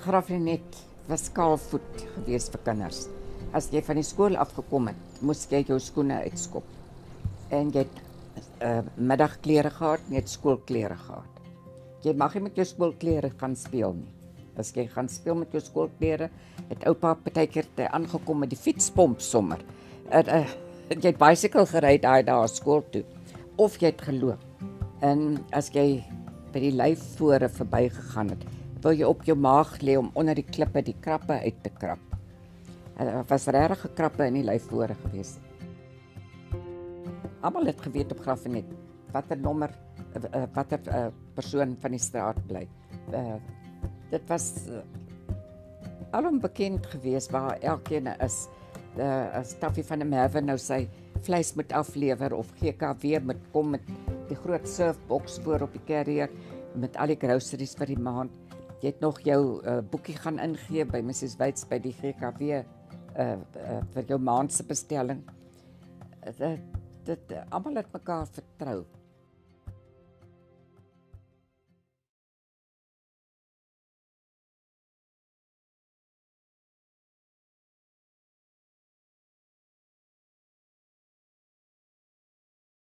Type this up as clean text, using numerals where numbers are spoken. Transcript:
Graafrenet was kaalvoet geweest vir kinders. As jy van die skool afgekom het, moes jy jou skoene uitskop. En jy het middagklere gehad en jy het skoolklere gehad. Jy mag nie met jou skoolklere gaan speel nie. As jy gaan speel met jou skoolklere, het oupa partykeer aangekom met die fietspomp sommer. Jy het bicycle gery daar skool toe. Of jy het geloop. En as jy by die lyfvore verbygegaan het, wil jy op jou maag lê om onder die klippe die krappe uit te krap. Was regtig krappe in die lyfvore gewees. Almal het geweet op Graafrenet watter nommer, watter persoon van die straat bly. Dit was alom bekend gewees waar elkeen is. Staffie van der Merwe nou sy vleis moet aflewer of GKW moet kom met die groot surfbox voor op die carrier met al die groceries vir die maand. Jy het nog jou boekie gaan ingee by Mrs. Weitz by die GKW vir jou maandse bestelling. Almal het mekaar vertrou.